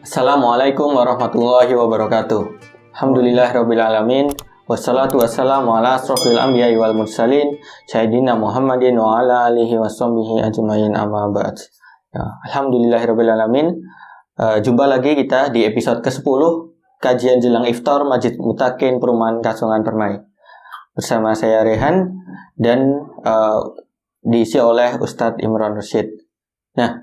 Assalamualaikum warahmatullahi wabarakatuh. Alhamdulillahirabbil alamin. Wassalatu wassalamu ala asrofil anbiya'i wal mursalin sayyidina Muhammadin wa ala alihi washabbihi ajmain amma ba'd. Ya, alhamdulillahirabbil alamin. Jumpa lagi kita di episode ke-10 kajian jelang iftar Masjid Mutakin Perumahan Kasongan Permai. Bersama saya Rehan dan diisi oleh Ustadz Imran Rasyid. Nah,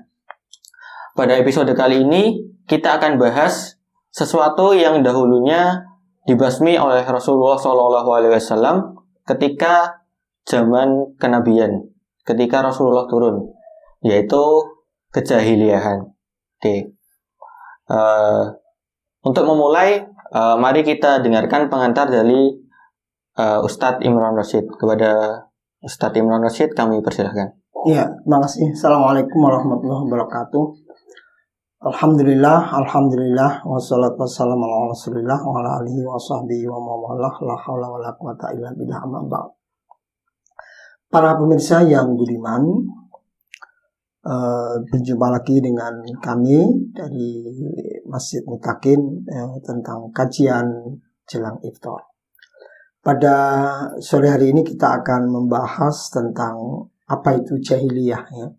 pada episode kali ini kita akan bahas sesuatu yang dahulunya dibasmi oleh Rasulullah SAW ketika zaman kenabian, ketika Rasulullah turun, yaitu kejahiliahan. Oke. Untuk memulai, mari kita dengarkan pengantar dari Ustadz Imran Rasyid. Kepada Ustadz Imran Rasyid kami persilahkan. Iya, terima kasih. Assalamualaikum warahmatullahi wabarakatuh. Alhamdulillah, wassalatu wassalamu ala rasulillah wa ala alihi wa sahbihi wa mawalah, la hawla wa la quwata illa billah, amma ba'd. Para pemirsa yang budiman, berjumpa lagi dengan kami dari Masjid Mutakin tentang kajian jelang iftar. Pada sore hari ini kita akan membahas tentang apa itu jahiliyah, ya.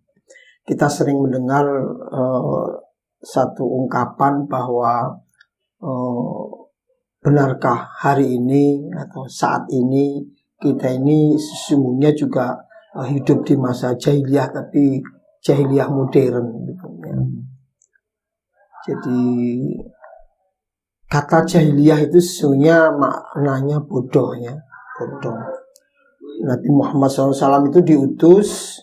Kita sering mendengar satu ungkapan bahwa benarkah hari ini atau saat ini kita ini sesungguhnya juga hidup di masa jahiliyah, tapi jahiliyah modern gitu, ya. Jadi kata jahiliyah itu sesungguhnya maknanya bodoh, ya, bodoh. Nabi Muhammad SAW itu diutus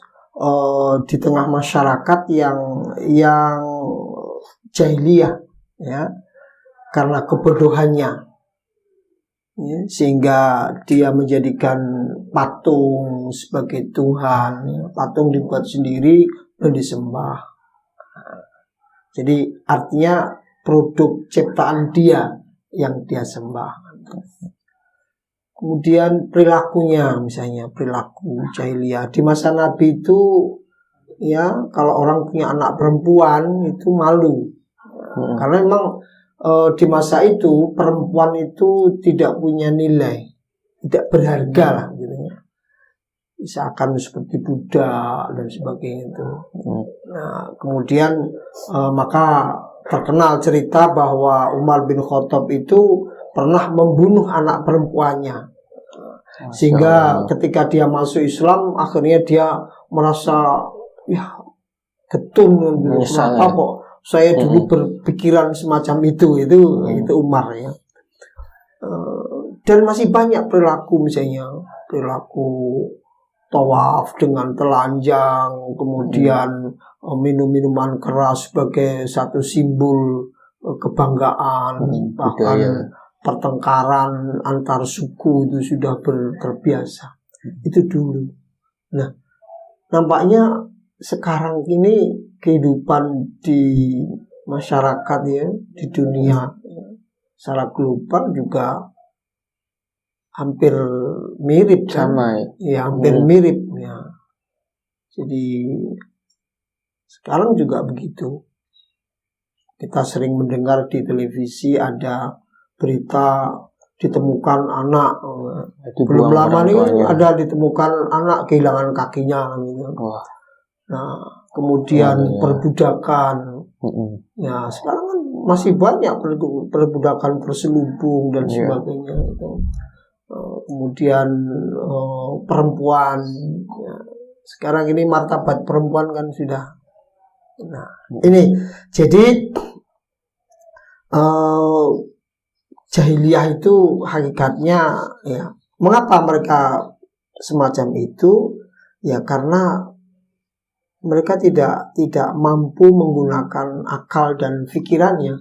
di tengah masyarakat yang jahiliyah, ya, karena kebodohannya, ya, sehingga dia menjadikan patung sebagai Tuhan, ya. Patung dibuat sendiri dan disembah. Jadi artinya produk ciptaan dia yang dia sembah. Kemudian perilakunya, misalnya perilaku jahiliyah di masa Nabi itu, ya, kalau orang punya anak perempuan itu malu. Karena memang di masa itu perempuan itu tidak punya nilai, tidak berharga lah, gitu, ya. Misalkan seperti budak dan sebagainya itu. Nah, kemudian maka terkenal cerita bahwa Umar bin Khattab itu pernah membunuh anak perempuannya, sehingga ketika dia masuk Islam akhirnya dia merasa getun, kenapa kok saya dulu berpikiran semacam itu Umar, ya. Dan masih banyak perilaku, misalnya perilaku tawaf dengan telanjang, kemudian minum minuman keras sebagai satu simbol kebanggaan, bahkan pertengkaran antar suku itu sudah terbiasa. Itu dulu. Nah, nampaknya sekarang ini kehidupan di masyarakat, ya, di dunia secara global juga hampir mirip, sama, ya, hampir mirip, ya. Jadi sekarang juga begitu. Kita sering mendengar di televisi ada berita ditemukan anak, belum lama ini ada ditemukan anak kehilangan kakinya, gitu. Nah, kemudian perbudakan, ya, sekarang kan masih banyak perbudakan terselubung dan sebagainya, gitu. Kemudian perempuan, ya. Sekarang ini martabat perempuan kan sudah. Nah, ini jadi jahiliyah itu hakikatnya, ya, mengapa mereka semacam itu? Ya, karena mereka tidak mampu menggunakan akal dan pikirannya,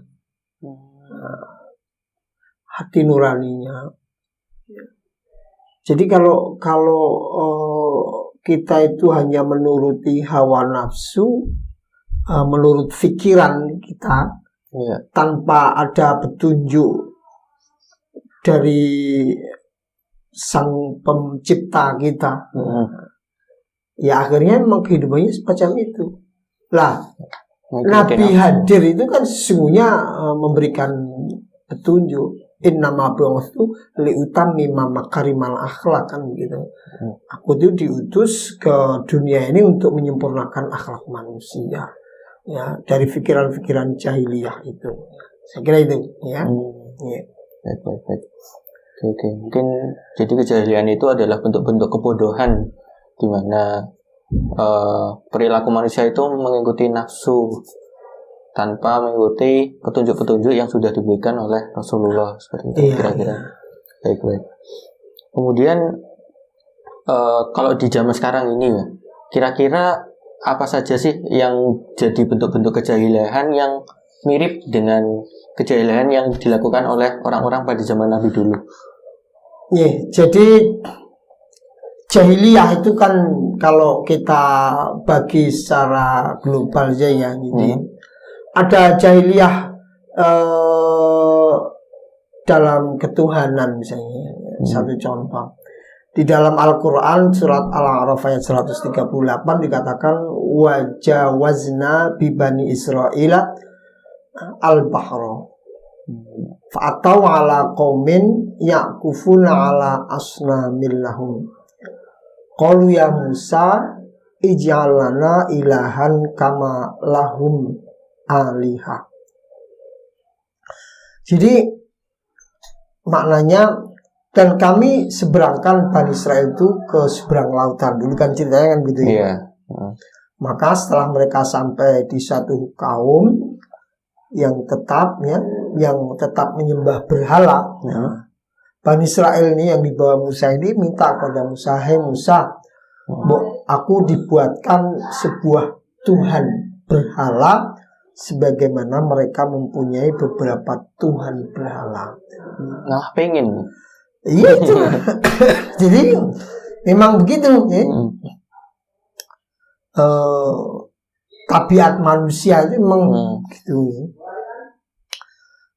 hati nuraninya. Jadi kalau kita itu hanya menuruti hawa nafsu, menurut pikiran kita, ya, tanpa ada petunjuk dari sang pencipta kita, ya, akhirnya memang kehidupannya semacam itu. Lah, Nabi hadir itu kan sesungguhnya memberikan petunjuk. Innama bu'itsu liutammima makarimal akhlak kan gitu. Aku itu diutus ke dunia ini untuk menyempurnakan akhlak manusia. Ya, dari pikiran-pikiran jahiliyah itu. Saya kira itu, ya. Ya. Baik. Oke. Mungkin jadi kejahilian itu adalah bentuk-bentuk kebodohan di mana perilaku manusia itu mengikuti nafsu tanpa mengikuti petunjuk-petunjuk yang sudah diberikan oleh Rasulullah seperti itu kira-kira. Baik. Kemudian kalau di zaman sekarang ini ya, kira-kira apa saja sih yang jadi bentuk-bentuk kejahilian yang mirip dengan kejahilian yang dilakukan oleh orang-orang pada zaman Nabi dulu? Ya, jadi jahiliyah itu kan kalau kita bagi secara global aja ya gitu. Ada jahiliyah dalam ketuhanan misalnya. Satu contoh. Di dalam Al-Quran surat Al-A'raf ayat 138 dikatakan wajawazna bibani Israila al-bahra fa'atau ala qaumin ya'kufuna ala asnamil lahum qalu ya Musa ij'al lana ilahan kama lahum alihah. Jadi maknanya, dan kami seberangkan Bani Israel itu ke seberang lautan. Dulu kan ceritanya kan gitu ya. Maka setelah mereka sampai di satu kaum yang tetap menyembah berhala, Bani Israel ini yang dibawa Musa ini minta kepada Musa, "Hai Musa, aku dibuatkan sebuah Tuhan berhala sebagaimana mereka mempunyai beberapa Tuhan berhala." Nah, pengen. Iya itu. Jadi memang begitu ya. Tabiat manusia itu memang gitu ya.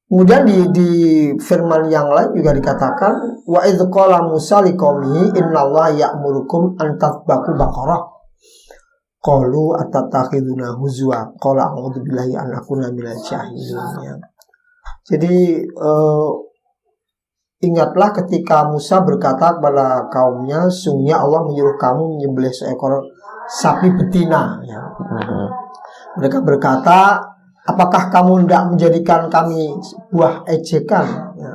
Kemudian di firman yang lain juga dikatakan wa idz qala Musa liqaumihi innallaha ya'murukum an tadhbahu baqarah qalu atatakhiduna huzwa qala a'udzu billahi an akuna minal jahilin. Jadi ingatlah ketika Musa berkata kepada kaumnya, sungguhnya Allah menyuruh kamu menyembelih seekor sapi betina. Ya. Mereka berkata, apakah kamu tidak menjadikan kami sebuah ejekan? Ya.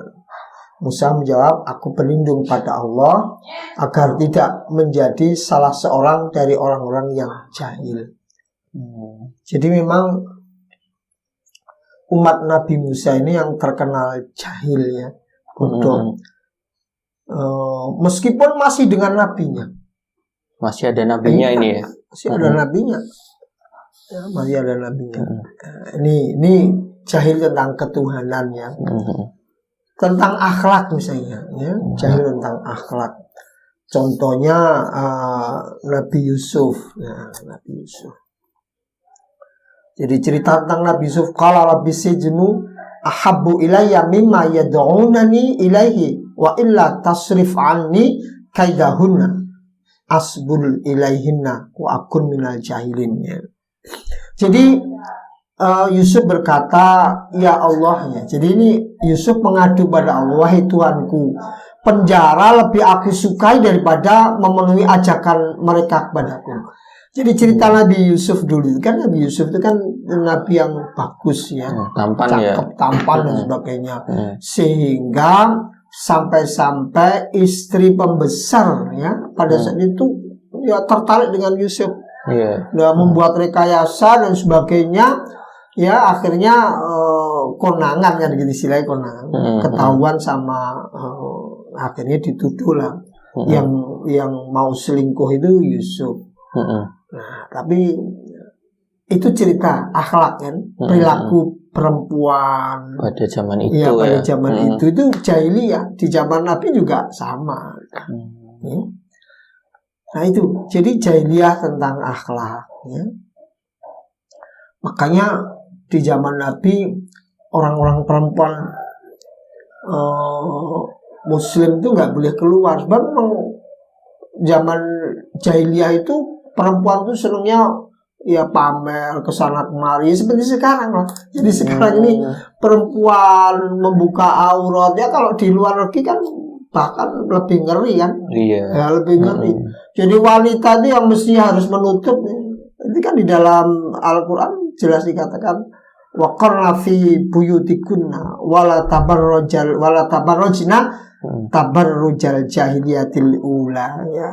Musa menjawab, aku berlindung pada Allah agar tidak menjadi salah seorang dari orang-orang yang jahil. Jadi memang umat Nabi Musa ini yang terkenal jahil ya. Meskipun masih dengan nabinya, masih ada nabinya ini ya, masih ada nabinya, ya, masih ada nabinya. Ini jahil tentang ketuhanan ya, tentang akhlak misalnya, ya, jahil tentang akhlak. Contohnya Nabi Yusuf, ya, Nabi Yusuf. Jadi cerita tentang Nabi Yusuf, qala rabbi sijnu ahabbu ilayya mimma yad'unani ilaihi wa illa tasrif anni kaidahunna asbul ilaihinna wa akun minal jahilin. Jadi Yusuf berkata, ya Allah ya. Jadi ini Yusuf mengadu pada Allah, wahai Tuhanku, penjara lebih aku sukai daripada memenuhi ajakan mereka kepadaku. Jadi cerita Nabi Yusuf dulu kan, Nabi Yusuf itu kan nabi yang bagus ya, tampan, cakep, ya, tampan dan sebagainya, sehingga sampai-sampai istri pembesar ya pada saat itu ya tertarik dengan Yusuf, membuat rekayasa dan sebagainya, ya akhirnya konangan kan gitu istilahnya, konangan, ketahuan sama akhirnya dituduh lah, yang mau selingkuh itu Yusuf. Nah, tapi itu cerita akhlak kan, perilaku perempuan pada zaman itu ya, pada zaman itu jahiliyah. Di zaman Nabi juga sama. Nah itu, jadi jahiliyah tentang akhlak ya. Makanya di zaman Nabi orang-orang perempuan Muslim itu nggak boleh keluar. Sebab memang zaman jahiliyah itu perempuan itu senangnya ya pamer kesana kemari seperti sekarang lah. Jadi sekarang ini perempuan membuka aurat ya, kalau di luar negeri kan bahkan lebih ngeri kan. Iya. Ya lebih ngeri. Jadi wanita itu yang mesti harus menutup. Itu kan di dalam Al-Quran jelas dikatakan waqarna fi buyutikunna wala tabarrajna tabarrujal jahiliyatil ula, ya.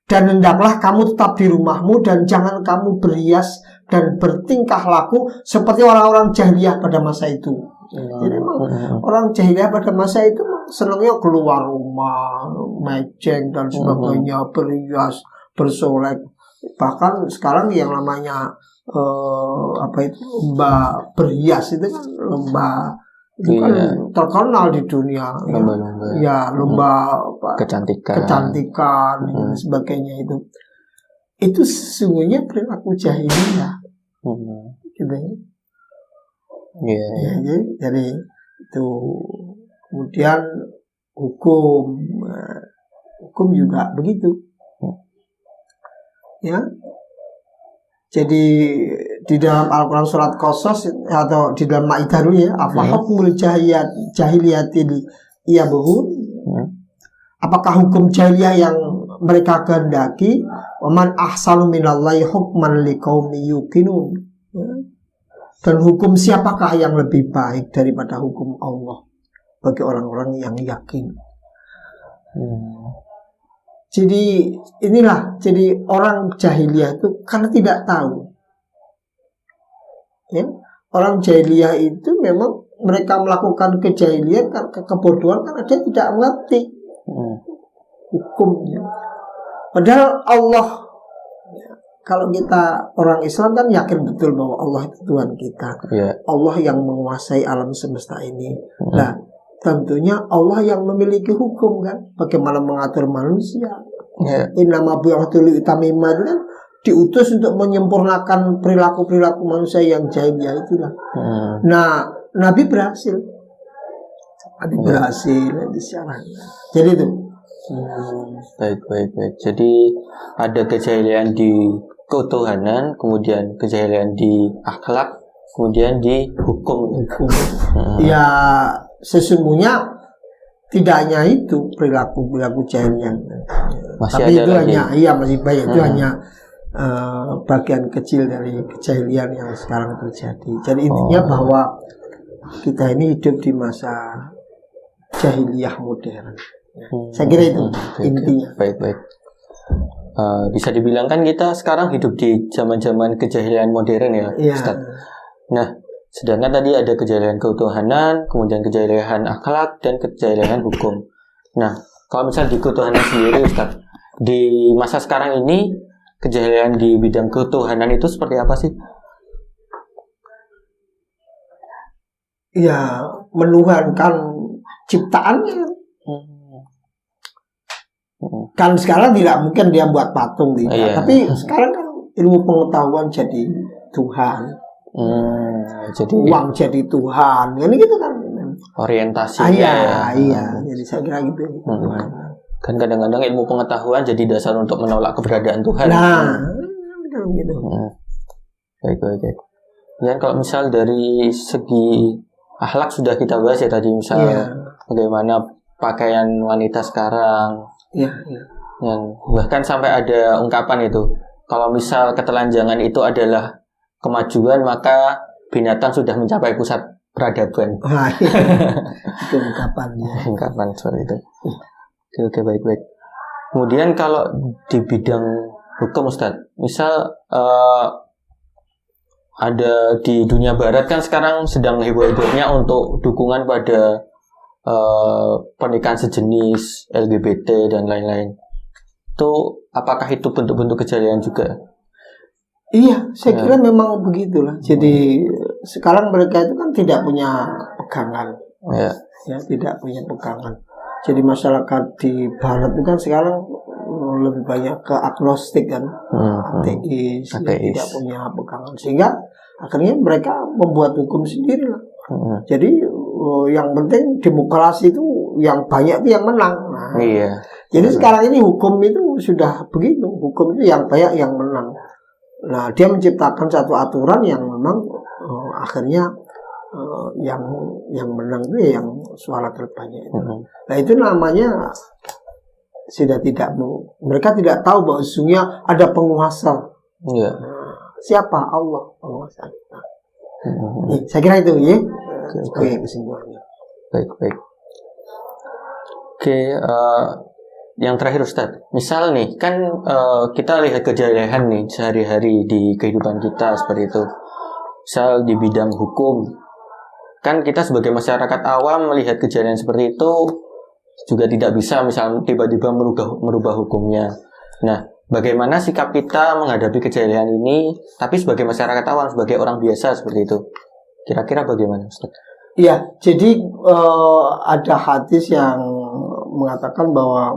Dan hendaklah kamu tetap di rumahmu dan jangan kamu berhias dan bertingkah laku seperti orang-orang jahiliyah pada masa itu. Jadi memang orang jahiliyah pada masa itu senangnya keluar rumah, mejeng dan sebagainya, berhias, bersolek. Bahkan sekarang yang namanya lomba berhias itu kan lomba itu kan terkenal di dunia. Lomba-lomba. Ya, lomba kecantikan dan sebagainya itu. Itu sesungguhnya perilaku jahiliyah. Gitu. Ya, jadi itu. Kemudian hukum juga begitu. Ya. Jadi di dalam Al-Quran surat Qasas atau di dalam Maidah dulu ya, apa hukmul jahiliyatil yabghun? Apakah hukum jahiliyah yang mereka kehendaki? Waman ahsanu minallahi hukman liqaumi yuqinun. Dan hukum siapakah yang lebih baik daripada hukum Allah bagi orang-orang yang yakin? Jadi inilah, jadi orang jahiliyah itu karena tidak tahu. Ya, orang jahiliyah itu memang mereka melakukan kejahilian karena kebodohan karena dia tidak mengerti hukumnya. Padahal Allah, kalau kita orang Islam kan yakin betul bahwa Allah itu Tuhan kita. Allah yang menguasai alam semesta ini. Nah, tentunya Allah yang memiliki hukum kan, bagaimana mengatur manusia. Innama bu'ithul utamimah itu kan diutus untuk menyempurnakan perilaku manusia yang jahiliyah itulah. Nah, Nabi berhasil. Itu syaratnya. Jadi itu. Baik. Jadi ada kejahilian di ketuhanan, kemudian kejahilian di akhlak, kemudian di hukum. Ya, sesungguhnya tidak hanya itu perilaku jahiliyah. Tapi itu masih banyak. Itu hanya bagian kecil dari kejahilian yang sekarang terjadi. Jadi intinya bahwa kita ini hidup di masa jahiliyah modern. Saya kira itu intinya. Baik. Bisa dibilang kan kita sekarang hidup di zaman-zaman kejahilian modern ya, Ustaz. Nah, sedangkan tadi ada kejahilian ketuhanan, kemudian kejahilian akhlak, dan kejahilian hukum. Nah, kalau misalnya di ketuhanan sendiri, Ustaz, di masa sekarang ini kejahilian di bidang ketuhanan itu seperti apa sih? Ya, menuhankan ciptaannya. Kan sekarang tidak mungkin dia buat patung tidak. Tapi sekarang kan ilmu pengetahuan jadi Tuhan. Jadi uang jadi Tuhan. Ini gitu kan orientasinya. Iya. Jadi saya kira gitu. Kan kadang-kadang ilmu pengetahuan jadi dasar untuk menolak keberadaan Tuhan. Nah, gitu. Baik. Dan kalau misal dari segi akhlak sudah kita bahas ya tadi, misal bagaimana pakaian wanita sekarang. Yang bahkan sampai ada ungkapan itu, kalau misal ketelanjangan itu adalah kemajuan, maka binatang sudah mencapai pusat peradaban. Itu ungkapannya. Ungkapan seperti itu. Oke, baik. Kemudian kalau di bidang hukum, Ustaz, misal ada di dunia barat kan sekarang sedang heboh-hebohnya untuk dukungan pada pernikahan sejenis, LGBT dan lain-lain. Itu apakah itu bentuk-bentuk kejahilian juga? Iya, saya kira memang begitulah. Jadi sekarang mereka itu kan tidak punya pegangan. Ya, tidak punya pegangan. Jadi masyarakat di barat itu kan sekarang lebih banyak ke agnostik kan, ateis, tidak punya pegangan, sehingga akhirnya mereka membuat hukum sendiri lah. Jadi yang penting demokrasi itu yang banyak itu yang menang. Jadi sekarang ini hukum itu sudah begitu, hukum itu yang banyak yang menang. Nah, dia menciptakan satu aturan yang memang akhirnya yang menang itu yang suara terbanyak itu. Nah, itu namanya mereka tidak tahu bahwa sesungguhnya ada penguasa. Iya. Siapa? Allah penguasa kita. Saya kira itu ya. Sebagai kesimpulannya. Baik. Oke, yang terakhir Ustadz, misal nih kan kita lihat kejadian nih sehari-hari di kehidupan kita seperti itu. Misal di bidang hukum, kan kita sebagai masyarakat awam melihat kejadian seperti itu juga tidak bisa misal tiba-tiba merubah hukumnya. Nah, bagaimana sikap kita menghadapi kejadian ini, tapi sebagai masyarakat awam, sebagai orang biasa seperti itu? Kira-kira bagaimana Ustadz? Iya, jadi ada hadis yang mengatakan bahwa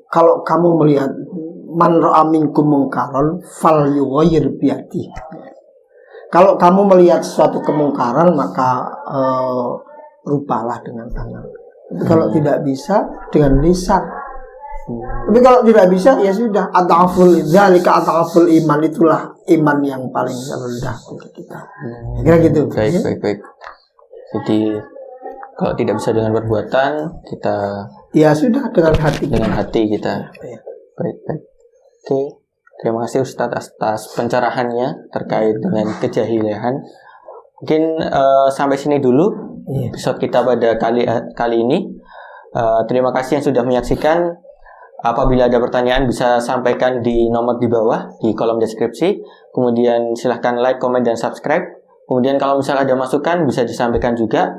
kalau kamu melihat man ra'a minkum mungkaran falyughayyir biyadihi. Kalau kamu melihat suatu kemungkaran maka rubahlah dengan tangan. Kalau tidak bisa dengan lisan. Tapi kalau tidak bisa ya sudah, zalika adhaful iman, itulah iman yang paling rendah untuk kita. Kira gitu. Baik. Jadi kalau tidak bisa dengan perbuatan, kita ya sudah dengan hati. Dengan hati kita. Ya. Baik. Oke. Terima kasih Ustadz atas pencerahannya terkait dengan kejahilan. Mungkin sampai sini dulu episode kita pada kali ini. Terima kasih yang sudah menyaksikan. Apabila ada pertanyaan bisa sampaikan di nomor di bawah di kolom deskripsi. Kemudian silahkan like, komen, dan subscribe. Kemudian kalau misalnya ada masukan bisa disampaikan juga.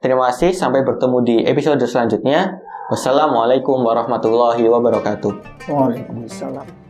Terima kasih, sampai bertemu di episode selanjutnya. Wassalamualaikum warahmatullahi wabarakatuh. Waalaikumsalam.